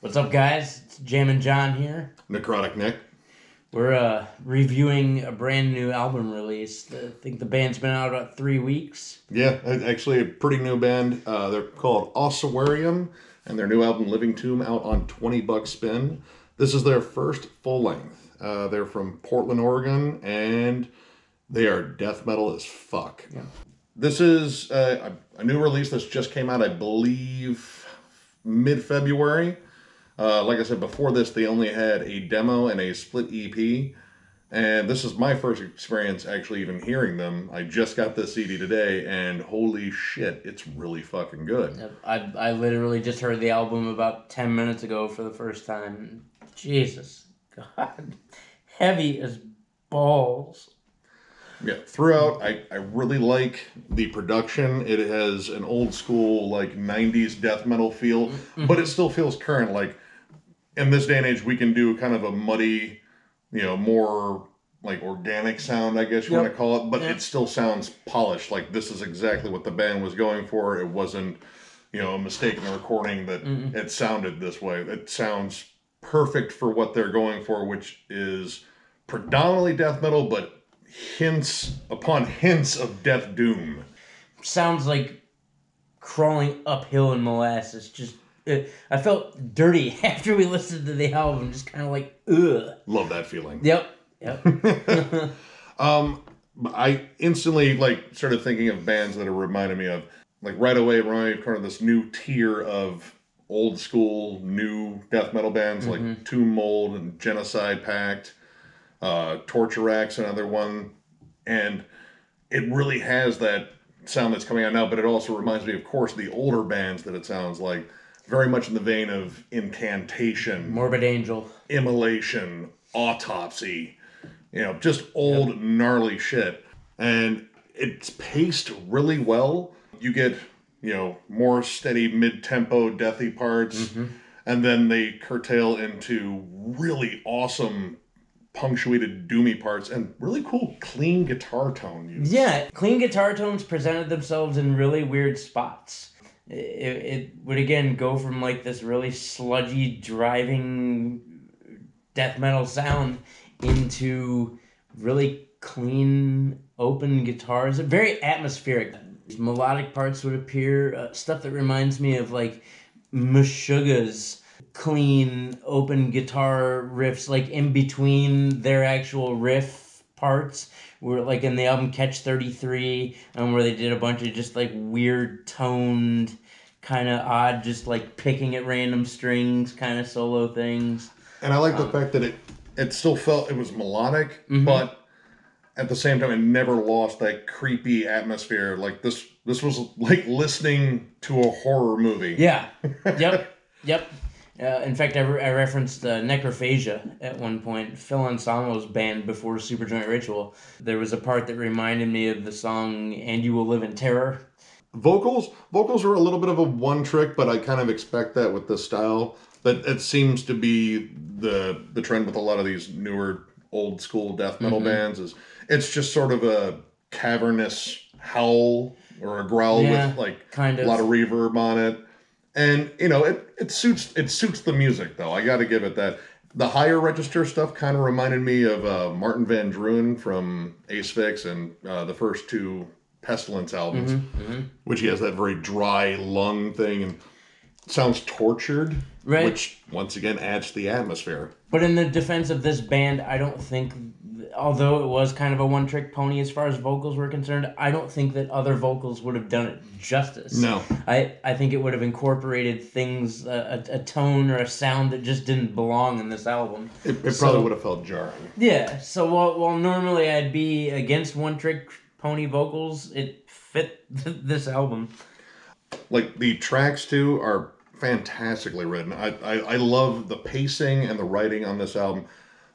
What's up, guys? It's Jammin John here. Necrotic Nick. We're reviewing a brand new album release. I think the band's been out about 3 weeks. Yeah, actually a pretty new band. They're called Ossuarium, and their new album Living Tomb out on $20 spin. This is their first full length. They're from Portland, Oregon, and they are death metal as fuck. Yeah. This is a new release that's just came out, I believe, mid-February. Like I said, before this, they only had a demo and a split EP. And this is my first experience actually even hearing them. I just got this CD today, and holy shit, it's really fucking good. I literally just heard the album about 10 minutes ago for the first time. Jesus. God. Heavy as balls. Yeah, throughout, I really like the production. It has an old school, like, 90s death metal feel, but it still feels current. Like, in this day and age, we can do kind of a muddy, more like organic sound, I guess you want to call it, but it still sounds polished. Like, this is exactly what the band was going for. It wasn't, a mistake in the recording that it sounded this way. It sounds perfect for what they're going for, which is predominantly death metal, but hints upon hints of death doom. Sounds like crawling uphill in molasses. I felt dirty after we listened to the album. Just kind of like, ugh. Love that feeling. Yep. I instantly started thinking of bands that it reminded me of. Like right away, it reminded me of kind of this new tier of old school, new death metal bands like Tomb Mold and Genocide Pact. Torture Axe, another one, and it really has that sound that's coming out now, but it also reminds me, of course, the older bands that it sounds like, very much in the vein of Incantation, Morbid Angel, Immolation, Autopsy, just old, gnarly shit. And it's paced really well. You get, more steady mid-tempo, deathy parts, and then they curtail into really awesome punctuated doomy parts and really cool clean guitar tone use. Yeah, clean guitar tones presented themselves in really weird spots. It would again go from like this really sludgy driving death metal sound into really clean open guitars. Very atmospheric. Melodic parts would appear, stuff that reminds me of like Meshuggah's clean open guitar riffs, like in between their actual riff parts, where like in the album Catch 33, where they did a bunch of just like weird toned, kind of odd, just like picking at random strings kind of solo things. And I like the fact that it still felt it was melodic, but at the same time it never lost that creepy atmosphere. Like this was like listening to a horror movie. Yeah. Yep. In fact, I referenced Necrophagia at one point, Phil Anselmo's band before Superjoint Ritual. There was a part that reminded me of the song And You Will Live in Terror. Vocals are a little bit of a one trick, but I kind of expect that with this style. But it seems to be the trend with a lot of these newer old school death metal bands is it's just sort of a cavernous howl or a growl with a lot of reverb on it. And, it suits the music, though. I got to give it that. The higher register stuff kind of reminded me of Martin Van Druin from Asphyx and the first two Pestilence albums, which he has that very dry lung thing and sounds tortured, which, once again, adds to the atmosphere. But in the defense of this band, I don't think, although it was kind of a one-trick pony as far as vocals were concerned, I don't think that other vocals would have done it justice. No. I think it would have incorporated things, a tone or a sound that just didn't belong in this album. It probably would have felt jarring. Yeah, so while normally I'd be against one-trick pony vocals, it fit this album. Like, the tracks, too, are fantastically written. I love the pacing and the writing on this album.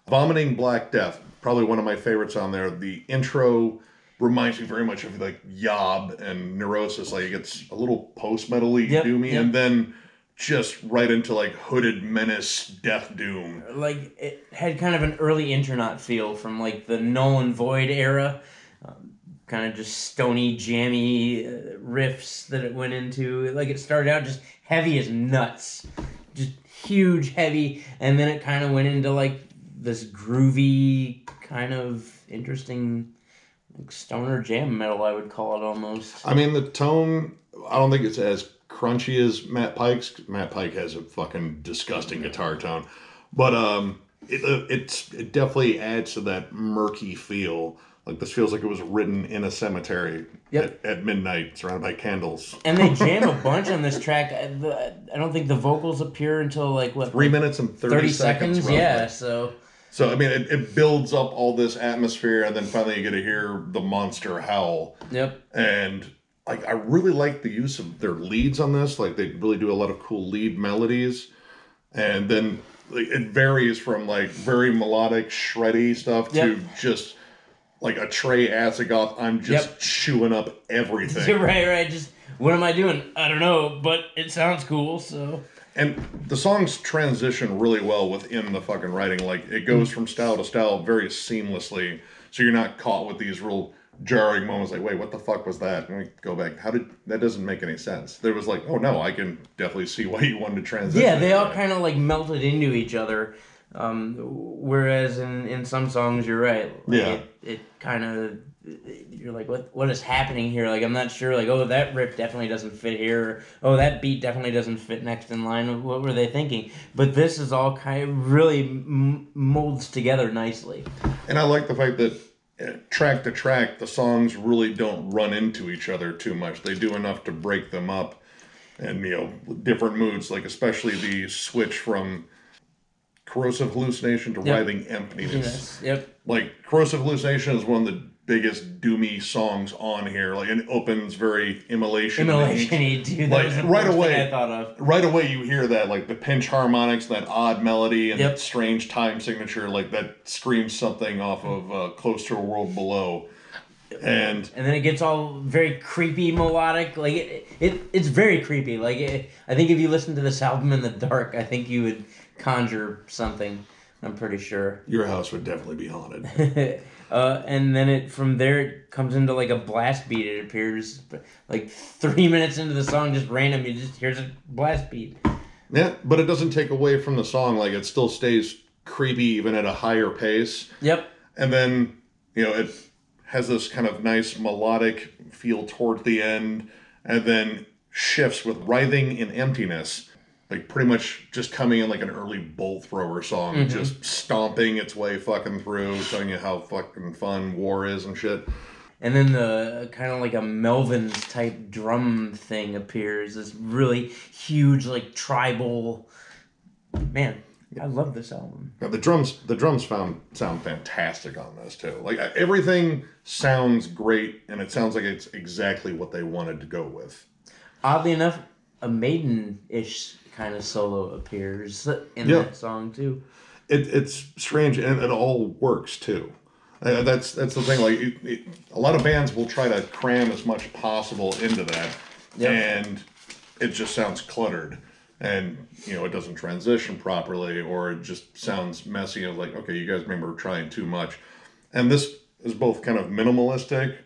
Vomiting Black Death, probably one of my favorites on there. The intro reminds me very much of like Yob and Neurosis. Like, it gets a little post-metal-y doomy, and then just right into like Hooded Menace death doom. Like, it had kind of an early Intronaut feel from like the Null and Void era. Kind of just stony, jammy riffs that it went into. Like, it started out just heavy as nuts. Just huge, heavy, and then it kind of went into like this groovy, kind of interesting like stoner jam metal, I would call it almost. I mean, the tone, I don't think it's as crunchy as Matt Pike's. Matt Pike has a fucking disgusting guitar tone. But it definitely adds to that murky feel. Like, this feels like it was written in a cemetery at midnight, surrounded by candles. And they jam a bunch on this track. I don't think the vocals appear until like what 3 minutes and 30 seconds. Roughly. Yeah, so I mean, it builds up all this atmosphere, and then finally you get to hear the monster howl. Yep. And like, I really like the use of their leads on this. Like, they really do a lot of cool lead melodies, and then like, it varies from like very melodic, shreddy stuff to just like a Trey Asagoth. I'm just chewing up everything. Right. Just what am I doing? I don't know, but it sounds cool. So. And the songs transition really well within the fucking writing. Like, it goes from style to style very seamlessly, so you're not caught with these real jarring moments like, wait, what the fuck was that? And we go back, that doesn't make any sense. There was like, oh no, I can definitely see why you wanted to transition. Yeah, they all kind of like melted into each other. Whereas in some songs, you're right. Like, it kind of, you're like, what is happening here? Like, I'm not sure. Like, oh, that riff definitely doesn't fit here. Oh, that beat definitely doesn't fit next in line. What were they thinking? But this is all kind of really molds together nicely. And I like the fact that track to track, the songs really don't run into each other too much. They do enough to break them up, and different moods. Like, especially the switch from Corrosive Hallucination to Writhing Emptiness. Like, Corrosive Hallucination is one of the biggest doomy songs on here. Like, it opens very immolation-y, dude. Like, right away, I thought of. Right away, you hear that, like, the pinch harmonics, that odd melody, and that strange time signature, like, that screams something off of Close to a World Below. And then it gets all very creepy melodic. Like, it's very creepy. Like, I think if you listen to this album in the dark, I think you would conjure something. I'm pretty sure. Your house would definitely be haunted. And then from there it comes into like a blast beat. It appears like 3 minutes into the song, just random. You just here's a blast beat. Yeah, but it doesn't take away from the song. Like, it still stays creepy even at a higher pace. Yep. And then it has this kind of nice melodic feel toward the end, and then shifts with Writhing in Emptiness. Like, pretty much just coming in like an early bolt thrower song, just stomping its way fucking through, telling you how fucking fun war is and shit. And then the kind of like a Melvins type drum thing appears. This really huge, like tribal. Man, I love this album. Now, the drums sound fantastic on this too. Like, everything sounds great, and it sounds like it's exactly what they wanted to go with. Oddly enough, a Maiden-ish kind of solo appears in that song too. It's strange, and it all works too. That's the thing. Like, a lot of bands will try to cram as much possible into that, and it just sounds cluttered, and it doesn't transition properly, or it just sounds messy. It's like, okay, you guys remember trying too much, and this is both kind of minimalistic,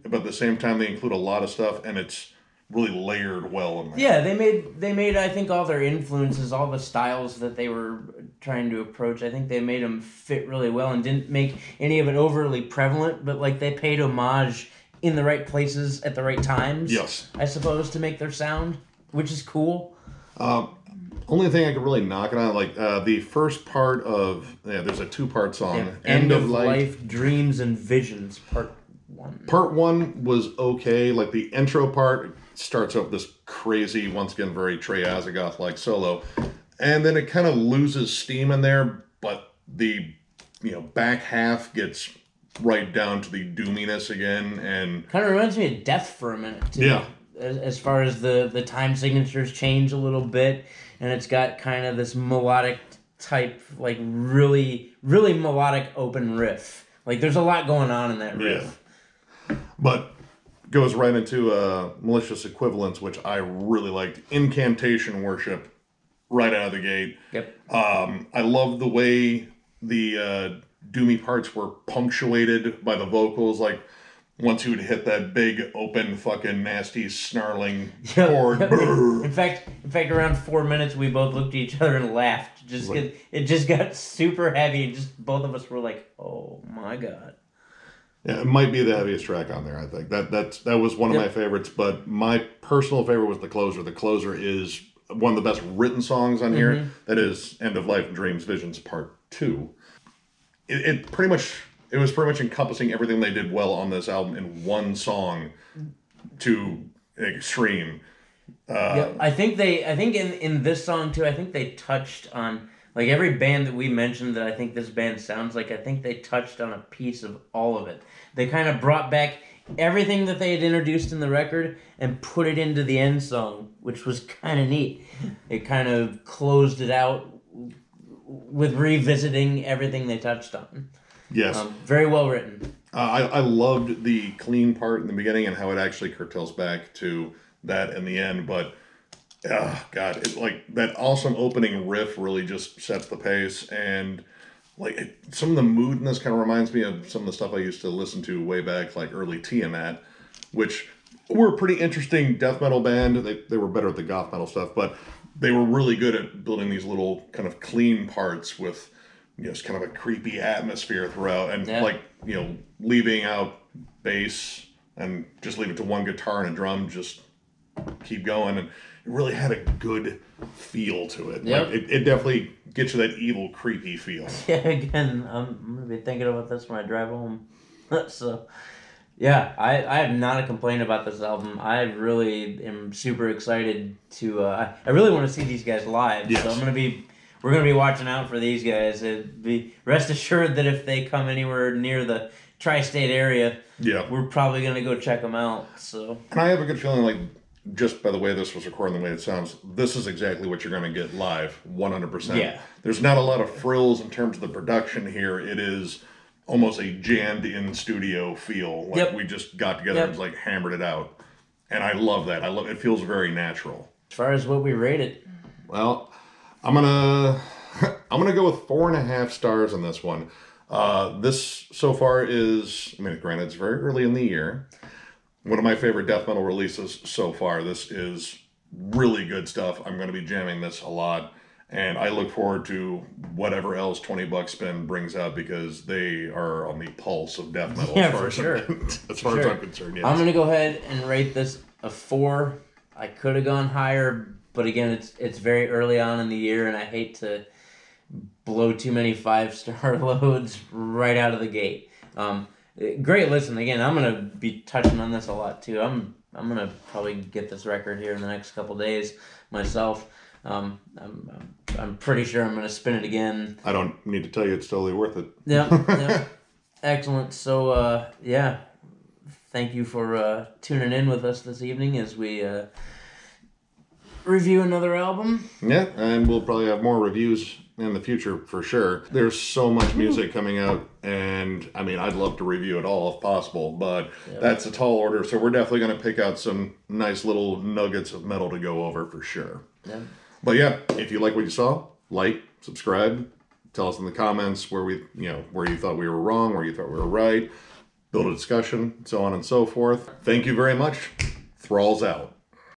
but at the same time they include a lot of stuff, and it's really layered well in there. Yeah, they made I think all their influences, all the styles that they were trying to approach, I think they made them fit really well and didn't make any of it overly prevalent, but like they paid homage in the right places at the right times. Yes. I suppose, to make their sound, which is cool. Only thing I could really knock it on, like the first part of there's a 2-part song. Yeah. End of Life, Dreams and Visions, Part 1. Part 1 was okay. Like, the intro part starts up this crazy, once again, very Trey Asagoth-like solo. And then it kind of loses steam in there, but the back half gets right down to the doominess again. And kind of reminds me of Death for a minute, too. Yeah. As far as the time signatures change a little bit, and it's got kind of this melodic type, like really, really melodic open riff. Like, there's a lot going on in that riff. Yeah. But goes right into Malicious Equivalence, which I really liked. Incantation Worship, right out of the gate. Yep. I love the way the doomy parts were punctuated by the vocals. Like, once he would hit that big, open, fucking nasty, snarling Yep, chord. yep. In fact, around 4 minutes, we both looked at each other and laughed. Just 'cause it just got super heavy, and just both of us were like, "Oh my god!" Yeah, it might be the heaviest track on there. I think that was one of my favorites. But my personal favorite was the closer. The closer is one of the best written songs on here. That is "End of Life, Dreams, Visions" Part 2. It was pretty much encompassing everything they did well on this album in one song to extreme. I think in this song too, I think they touched on, like, every band that we mentioned that I think this band sounds like, I think they touched on a piece of all of it. They kind of brought back everything that they had introduced in the record and put it into the end song, which was kind of neat. It kind of closed it out with revisiting everything they touched on. Yes. Very well written. I loved the clean part in the beginning and how it actually curtails back to that in the end. But, God, that awesome opening riff really just sets the pace. And, some of the mood in this kind of reminds me of some of the stuff I used to listen to way back, like early Tiamat, which were a pretty interesting death metal band. They were better at the goth metal stuff, but they were really good at building these little kind of clean parts with just kind of a creepy atmosphere throughout, and leaving out bass and just leave it to one guitar and a drum, just keep going, and it really had a good feel to it. Yep. It definitely gets you that evil, creepy feel. Yeah, again, I'm gonna be thinking about this when I drive home. So, yeah, I have not a complaint about this album. I really am super excited to. I really want to see these guys live. Yes. So we're gonna be watching out for these guys. Rest assured that if they come anywhere near the tri-state area, we're probably gonna go check them out. So, and I have a good feeling, just by the way this was recorded, the way it sounds, this is exactly what you're going to get live, 100%. Yeah. There's not a lot of frills in terms of the production here. It is almost a jammed-in studio feel. We just got together and hammered it out. And I love that. It feels very natural. As far as what we rate it, well, I'm gonna go with 4.5 stars on this one. This so far is, granted, it's very early in the year. One of my favorite death metal releases so far. This is really good stuff. I'm going to be jamming this a lot. And I look forward to whatever else $20 Spin brings out, because they are on the pulse of death metal. Yeah, as far for as sure. As far as I'm concerned, yes. I'm going to go ahead and rate this a 4. I could have gone higher, but again, it's very early on in the year, and I hate to blow too many 5-star loads right out of the gate. Great listen. Again, I'm gonna be touching on this a lot too. I'm gonna probably get this record here in the next couple days myself. I'm pretty sure I'm gonna spin it again. I don't need to tell you, it's totally worth it. Yeah. Excellent. So thank you for tuning in with us this evening as we review another album. Yeah, and we'll probably have more reviews in the future for sure. There's so much music coming out, and I'd love to review it all if possible, but that's a tall order, so we're definitely going to pick out some nice little nuggets of metal to go over for sure. Yeah. But yeah, if you like what you saw, subscribe, tell us in the comments where where you thought we were wrong, where you thought we were right, build a discussion, so on and so forth. Thank you very much. Thralls out.